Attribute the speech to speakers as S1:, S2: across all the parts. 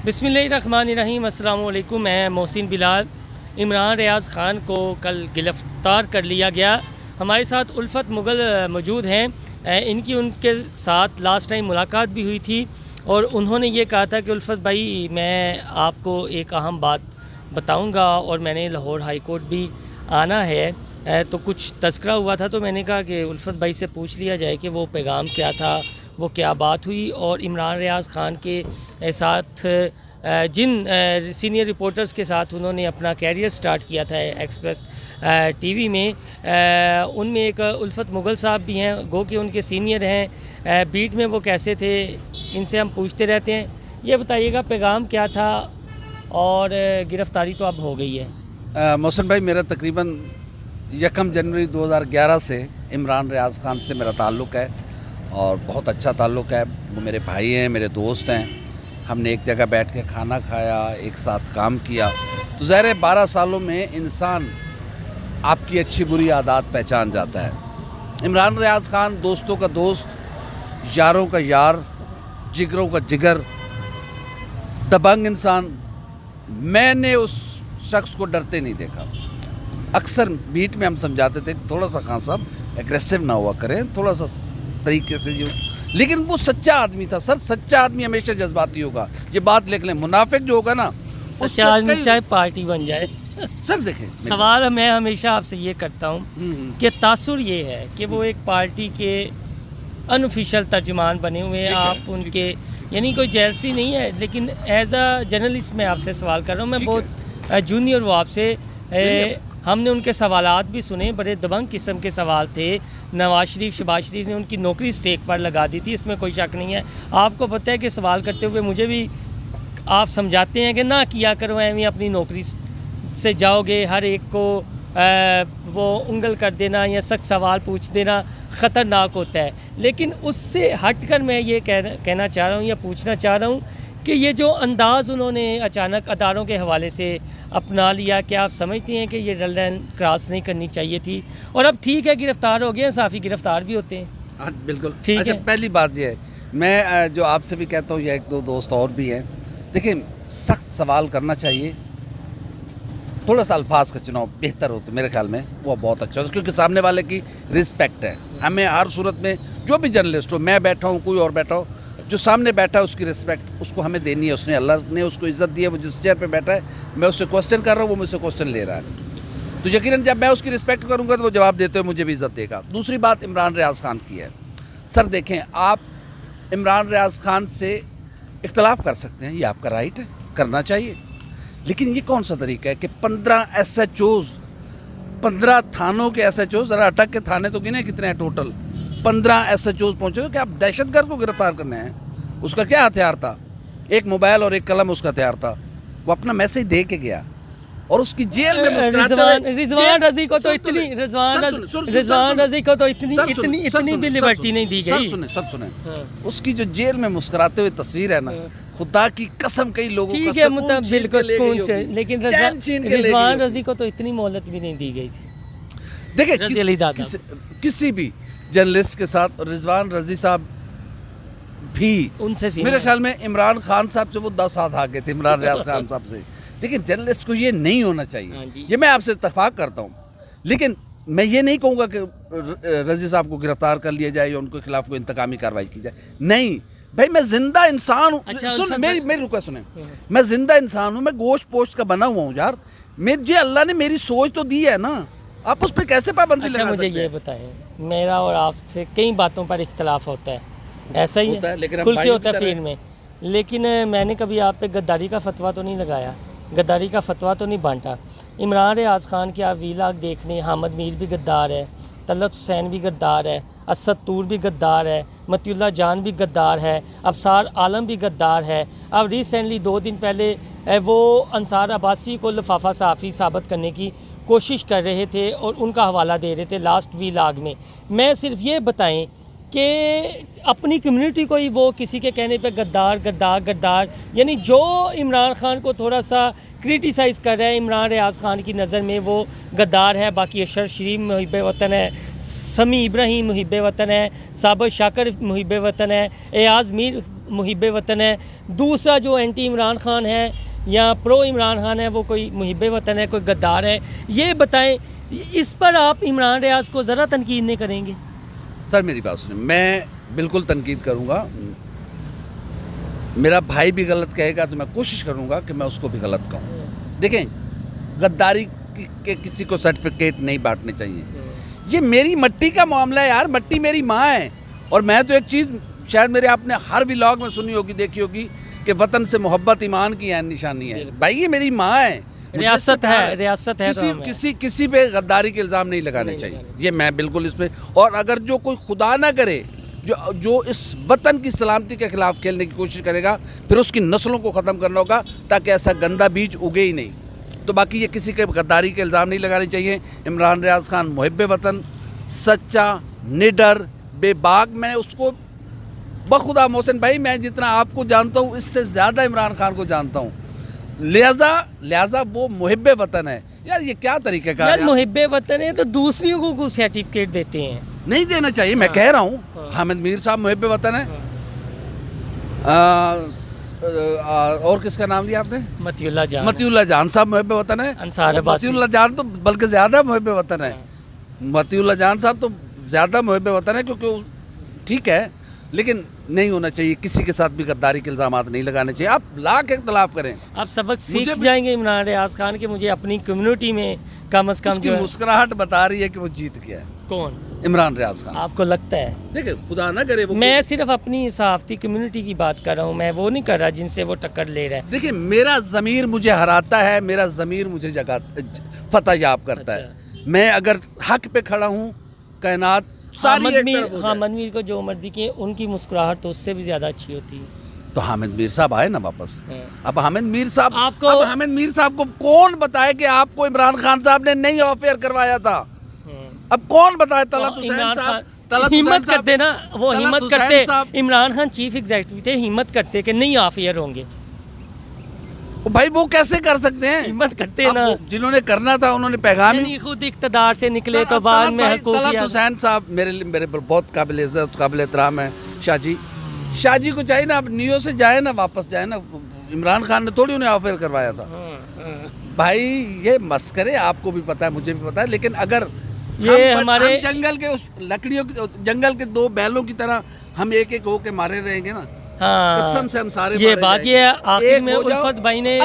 S1: बिस्मिल्लाहिर्रहमानिर्रहीम। अस्सलाम वालेकुम। मैं मोहसिन बिलाल। इमरान रियाज़ ख़ान को कल गिरफ़्तार कर लिया गया। हमारे साथ उल्फ़त मुग़ल मौजूद हैं। इनकी उनके साथ लास्ट टाइम मुलाकात भी हुई थी और उन्होंने ये कहा था कि उल्फ़त भाई, मैं आपको एक अहम बात बताऊंगा और मैंने लाहौर हाई कोर्ट भी आना है। तो कुछ तज़किरा हुआ था, तो मैंने कहा कि उल्फ़त भाई से पूछ लिया जाए कि वो पैगाम क्या था, वो क्या बात हुई। और इमरान रियाज़ ख़ान के साथ जिन सीनियर रिपोर्टर्स के साथ उन्होंने अपना कैरियर स्टार्ट किया था एक्सप्रेस टीवी में, उनमें एक उल्फ़त मुग़ल साहब भी हैं, गो कि उनके सीनियर हैं। बीट में वो कैसे थे, इनसे हम पूछते रहते हैं। ये बताइएगा पैगाम क्या था और गिरफ़्तारी तो अब हो गई है।
S2: मोहसिन भाई, मेरा तकरीबन 1 जनवरी 2011 से इमरान रियाज़ ख़ान से मेरा ताल्लुक़ है और बहुत अच्छा ताल्लुक़ है। वो मेरे भाई हैं, मेरे दोस्त हैं। हमने एक जगह बैठ के खाना खाया, एक साथ काम किया। तो ज़ाहिर है 12 सालों में इंसान आपकी अच्छी बुरी आदत पहचान जाता है। इमरान रियाज़ ख़ान दोस्तों का दोस्त, यारों का यार, जिगरों का जिगर, दबंग इंसान। मैंने उस शख्स को डरते नहीं देखा। अक्सर बीट में हम समझाते थे कि थोड़ा सा खान साहब एग्रेसिव ना हुआ करें, थोड़ा सा तरीके से जो, लेकिन वो सच्चा आदमी था। सर, सच्चा आदमी हमेशा जज्बाती होगा, ये बात लिख लें। मुनाफिक जो होगा ना,
S1: सच्चा आदमी चाहे पार्टी बन जाए।
S2: सर देखें,
S1: सवाल मैं हमेशा आपसे ये करता हूँ कि तासुर ये है कि वो एक पार्टी के अनऑफिशियल तर्जुमान बने हुए हैं, आप उनके, यानी कोई जेलसी नहीं है, लेकिन एज अ जर्नलिस्ट मैं आपसे सवाल कर रहा हूँ। मैं बहुत जूनियर हूँ आपसे। हमने उनके सवालात भी सुने, बड़े दबंग किस्म के सवाल थे। नवाज शरीफ, शहबाज शरीफ ने उनकी नौकरी स्टेक पर लगा दी थी, इसमें कोई शक नहीं है। आपको पता है कि सवाल करते हुए मुझे भी आप समझाते हैं कि ना किया करो, एवं अपनी नौकरी से जाओगे, हर एक को वो उंगल कर देना या सख्त सवाल पूछ देना ख़तरनाक होता है। लेकिन उससे हटकर मैं ये कहना चाह रहा हूँ या पूछना चाह रहा हूँ कि ये जो अंदाज़ उन्होंने अचानक अदारों के हवाले से अपना लिया, क्या आप समझते हैं कि ये रेड लाइन क्रॉस नहीं करनी चाहिए थी? और अब ठीक है, गिरफ़्तार हो गए, साफ़ी गिरफ़्तार भी होते हैं।
S2: हाँ बिल्कुल
S1: ठीक
S2: अच्छा,
S1: है।
S2: पहली बात ये है, मैं जो आपसे भी कहता हूँ, या एक दो दोस्त और भी हैं, देखिए सख्त सवाल करना चाहिए। थोड़ा सा अल्फाज का चुनाव बेहतर हो तो मेरे ख्याल में वो बहुत अच्छा हो, क्योंकि सामने वाले की रिस्पेक्ट है। हमें हर सूरत में, जो भी जर्नलिस्ट हो, मैं बैठा हूँ, कोई और बैठा हो, जो सामने बैठा है उसकी रिस्पेक्ट उसको हमें देनी है। उसने, अल्लाह ने उसको इज़्ज़त दी है। वो जिस चेयर पे बैठा है, मैं उससे क्वेश्चन कर रहा हूँ, वो मुझसे क्वेश्चन ले रहा है, तो यकीनन जब मैं उसकी रिस्पेक्ट करूँगा तो वो जवाब देते हुए मुझे भी इज़्ज़त देगा। दूसरी बात इमरान रियाज़ ख़ान की है। सर देखें, आप इमरान रियाज़ ख़ान से इख्तलाफ कर सकते हैं, ये आपका राइट है, करना चाहिए। लेकिन ये कौन सा तरीका है कि 15 SHOs, 15 थानों के SHOs, ज़रा अटक के थाने तो गिने कितने हैं टोटल, 15 SHOs पहुँचे कि आप दहशतगर्द को गिरफ्तार करने हैं। उसका क्या हथियार था? एक मोबाइल और एक कलम उसका हथियार था। वो अपना मैसेज दे के गया और उसकी जेल में
S1: रिजवान रज़ी को तो इतनी भी लिबर्टी नहीं दी गई।
S2: सब सुने। उसकी जो जेल में मुस्कुराते हुए तस्वीर है ना, खुदा की कसम, कई लोगों
S1: ठीक है, मतलब बिल्कुल सुकून से, लेकिन रिजवान रज़ी को तो इतनी मोहलत भी नहीं दी गई थी।
S2: देखिए किसी भी जर्नलिस्ट के साथ, रिजवान रज़ी साहब भी
S1: उनसे
S2: मेरे ख्याल में इमरान खान साहब से वो 10 हाथ आगे थे, इमरान रियाज़ खान साहब से। लेकिन जर्नलिस्ट को ये नहीं होना चाहिए, ये मैं आपसे इत्तेफाक करता हूँ। लेकिन मैं ये नहीं कहूँगा कि रज़ी साहब को गिरफ्तार कर लिया जाए या उनके खिलाफ कोई इंतकामी कार्रवाई की जाए। नहीं भाई, मैं जिंदा इंसान हूँ। सुन, मेरी रिक्वेस्ट सुने। मैं जिंदा इंसान हूँ, मैं गोश्त पोश्त का बना हुआ हूँ यार। मुझे अल्लाह ने मेरी सोच तो दी है ना, आप उस पर कैसे पाबंदी लगा सकते हैं?
S1: मुझे ये बताएं, मेरा और आपसे कई बातों पर इख्तलाफ होता है, ऐसा ही है,
S2: लेकिन
S1: खुल के होता है फील्ड में। लेकिन मैंने कभी आप पे गद्दारी का फतवा तो नहीं लगाया, गद्दारी का फतवा तो नहीं बांटा। इमरान रियाज़ ख़ान के आप वीलाग देखने, हामिद मीर भी गद्दार है, तलत हुसैन भी गद्दार है, असद तूर भी गद्दार है, मतीउल्लाह जान भी गद्दार है, अबसार आलम भी गद्दार है। अब रिसेंटली 2 दिन पहले वो अंसार अब्बासी को लिफाफा सहाफ़ी साबित करने की कोशिश कर रहे थे और उनका हवाला दे रहे थे लास्ट वीलाग में। मैं सिर्फ ये बताएं कि अपनी कम्युनिटी को ही वो किसी के कहने पे गद्दार गद्दार गद्दार, यानी जो इमरान ख़ान को थोड़ा सा क्रिटिसाइज़ कर रहा है, इमरान रियाज़ ख़ान की नज़र में वो गद्दार है। बाकी अशर शरीफ मुहिब वतन है, समी इब्राहीम मुहिब वतन है, साबिर शाकर मुहिब वतन है, एयाज़ मीर मुहिब वतन है, दूसरा जो एंटी इमरान खान है या प्रो इमरान खान है वो कोई मुहिब वतन है, कोई गद्दार है। ये बताएं, इस पर आप इमरान रियाज को ज़रा तनकीद नहीं करेंगे?
S2: सर मेरी बात सुनिए, मैं बिल्कुल तनकीद करूँगा। मेरा भाई भी गलत कहेगा तो मैं कोशिश करूँगा कि मैं उसको भी गलत कहूँ। देखें, गद्दारी के किसी को सर्टिफिकेट नहीं बांटने चाहिए। ये मेरी मट्टी का मामला है यार, मट्टी मेरी माँ है। और मैं तो एक चीज़ शायद मेरे आपने हर व्लॉग में सुनी होगी, देखी होगी कि वतन से मोहब्बत ईमान की निशानी है। भाई ये मेरी माँ है,
S1: रियासत है, रियासत है।
S2: किसी पे गद्दारी के इल्ज़ाम नहीं लगाने चाहिए। ये मैं बिल्कुल इस पे, और अगर जो कोई खुदा ना करे जो इस वतन की सलामती के खिलाफ खेलने की कोशिश करेगा, फिर उसकी नस्लों को ख़त्म करना होगा ताकि ऐसा गंदा बीज उगे ही नहीं। तो बाकी ये किसी के गद्दारी के इल्ज़ाम नहीं लगाने चाहिए। इमरान रियाज खान मुहिब वतन, सच्चा, निडर, बेबाक, मैं उसको बखुदा मोहसिन भाई, मैं जितना आपको जानता हूँ इससे ज़्यादा इमरान खान को जानता हूँ। लिहाजा वो मुहिब वतन है। यार ये क्या तरीके का
S1: यार, मुहिब वतन है तो दूसरियों को कुछ सर्टिफिकेट देते हैं,
S2: नहीं देना चाहिए। मैं कह रहा हूँ हामिद मीर साहब मुहिब वतन है। और किसका नाम लिया आपने? मतीउल्लाह जान साहब मुहिब वतन है। मतीउल्लाह जान तो बल्कि ज़्यादा मुहिब वतन है। मतीउल्लाह जान साहब तो ज़्यादा मुहिब वतन है, क्योंकि ठीक है, लेकिन नहीं होना चाहिए। किसी के साथ भी गद्दारी के इल्ज़ामात नहीं लगाने चाहिए। आप लाख इख्तलाफ करें,
S1: आप सबक सीख जाएंगे इमरान रियाज खान के। मुझे अपनी कम्युनिटी में कम से कम जो
S2: मुस्कुराहट बता रही है कि वो जीत गया है।
S1: कौन?
S2: इमरान रियाज खान।
S1: आपको लगता है?
S2: देखिए, खुदा ना करे वो,
S1: मैं सिर्फ अपनी सहाफ़ती कम्युनिटी की बात कर रहा हूँ, मैं वो नहीं कर रहा जिनसे वो टक्कर ले रहा है।
S2: देखिए, मेरा ज़मीर मुझे हराता है, मेरा ज़मीर मुझे फतह याब करता है। मैं अगर हक पे खड़ा हूँ, कायनात
S1: हामिद मीर को जो मर्जी की उनकी मुस्कुराहट तो उससे भी ज़्यादा अच्छी होती है।
S2: तो हामिद मीर साहब आए ना वापस। अब हामिद मीर साहब
S1: आपको,
S2: अब हामिद मीर साहब को कौन बताए कि आपको इमरान खान साहब ने नहीं ऑफेयर करवाया था? अब कौन बताए? तलत हुसैन साहब
S1: हिम्मत करते ना, वो हिम्मत करते। इमरान खान चीफ एग्जीक्यूटिव थे, हिम्मत करते कि नहीं ऑफेयर होंगे।
S2: भाई वो कैसे कर सकते हैं?
S1: हिम्मत करते ना,
S2: जिन्होंने करना था उन्होंने पैगाम ही
S1: खुद इक़्तिदार से निकले तो बाद में
S2: तलत हुसैन साहब मेरे पर बहुत काबिल इज़्ज़त, काबिल एहतराम है। शाह जी को चाहिए ना, अब नियो से जाए ना, वापस जाए ना। इमरान खान ने थोड़ी उन्हें ऑफर करवाया था। भाई ये मस्करे, आपको भी पता है, मुझे भी पता है। लेकिन अगर
S1: ये हमारे
S2: जंगल के लकड़ियों, जंगल के दो बैलों की तरह हम एक एक होके मारे रहेंगे ना,
S1: हाँ,
S2: कसम से हम सारे
S1: ये बात, ये आखिर में उल्फत भाई ने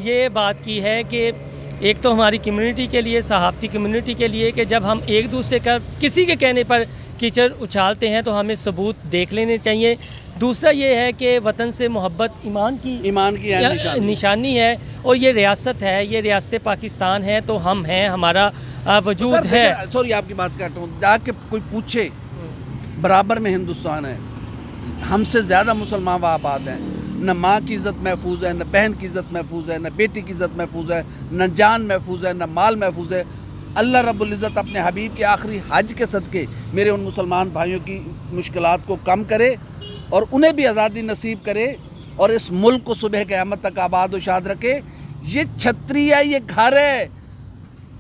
S1: ये बात की है कि एक तो हमारी कम्युनिटी के लिए, सहाफ़ती कम्युनिटी के लिए, कि जब हम एक दूसरे का किसी के कहने पर कीचड़ उछालते हैं तो हमें सबूत देख लेने चाहिए। दूसरा ये है कि वतन से मोहब्बत ईमान की निशानी है, और ये रियासत है, ये रियासत पाकिस्तान है, तो हम हैं, हमारा वजूद है।
S2: सॉरी आपकी बात करता हूँ, जाके कोई पूछे, बराबर में हिंदुस्तान है, हमसे ज़्यादा मुसलमान वहाँ आबाद हैं। न माँ की इज़्ज़त महफूज है, न बहन की इज़्ज़त महफूज है, न बेटी की इज़्ज़त महफूज है, न जान महफूज है, न माल महफूज है। अल्लाह रब्बुल इज़्ज़त अपने हबीब के आखिरी हज के सदक़े मेरे उन मुसलमान भाइयों की मुश्किलात को कम करे और उन्हें भी आज़ादी नसीब करे, और इस मुल्क को सुबह क़यामत तक आबाद और शाद रखे। ये छतरी है, ये घर है।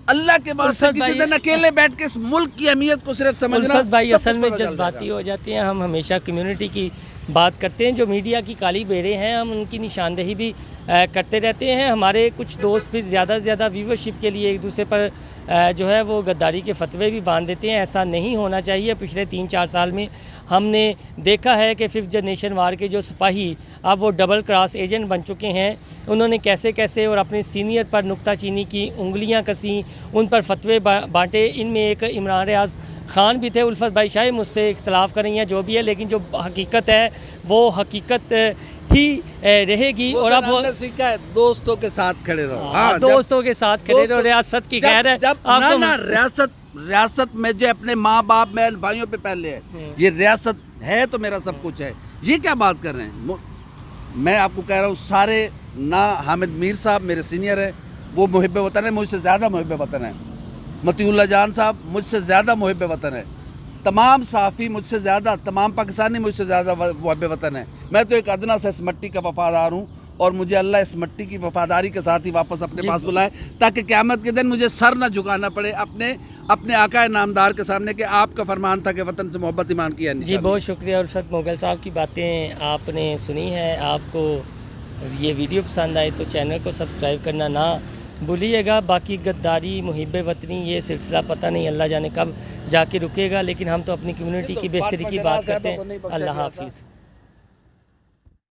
S2: अल्लाह के वास्ते किसी दिन अकेले बैठ के इस मुल्क की अहमियत को सिर्फ समझना।
S1: भाई असल में जज्बाती हो जाते हैं। हम हमेशा कम्युनिटी की बात करते हैं, जो मीडिया की काली बेड़े हैं, हम उनकी निशानदेही भी करते रहते हैं। हमारे कुछ दोस्त फिर ज़्यादा से ज़्यादा व्यूवरशिप के लिए एक दूसरे पर जो है वो गद्दारी के फतवे भी बांध देते हैं। ऐसा नहीं होना चाहिए। पिछले 3-4 साल में हमने देखा है कि 5th जनरेशन वार के जो सिपाही अब वो डबल क्रॉस एजेंट बन चुके हैं, उन्होंने कैसे कैसे और अपने सीनियर पर नुक्ताचीनी की, उंगलियां कसी, उन पर फतवे बांटे। इनमें एक इमरान रियाज खान भी थे। उल्फत भाई शायद मुझसे इख्तलाफ कर रही हैं, जो भी है, लेकिन जो हकीकत है वो हकीकत ही रहेगी। और अब
S2: सीखा है, दोस्तों के साथ खड़े रहो।
S1: हाँ, दोस्तों के साथ खड़े रहो। रियासत की खैर है।
S2: रियासत में जो अपने माँ बाप बहन भाइयों पे पहले है, ये रियासत है तो मेरा सब कुछ है। ये क्या बात कर रहे हैं? मैं आपको कह रहा हूँ, सारे ना हामिद मीर साहब मेरे सीनियर है, वो मुहिब वतन है, मुझसे ज़्यादा मुहिब वतन है। मतीउल्लाह जान साहब मुझसे ज़्यादा मुहिब वतन है। तमाम सहाफ़ी मुझसे ज़्यादा, तमाम पाकिस्तानी मुझसे ज़्यादा मुहिब वतन है। मैं तो एक अदना से इस मट्टी का वफादार हूँ, और मुझे अल्लाह इस मिट्टी की वफादारी के साथ ही वापस अपने पास बुलाए, ताकि क़यामत के दिन मुझे सर न झुकाना पड़े अपने आका नामदार के सामने कि आपका फरमान था कि वतन से मोहब्बत ईमान की है।
S1: जी बहुत शुक्रिया उल्फत मोगल साहब की बातें आपने सुनी है। आपको ये वीडियो पसंद आए तो चैनल को सब्सक्राइब करना ना भूलिएगा। बाकी गद्दारी मुहिब वतनी ये सिलसिला पता नहीं अल्लाह जाने कब जाके रुकेगा, लेकिन हम तो अपनी कम्युनिटी की बेहतरी की बात करते हैं। अल्लाह हाफिज़।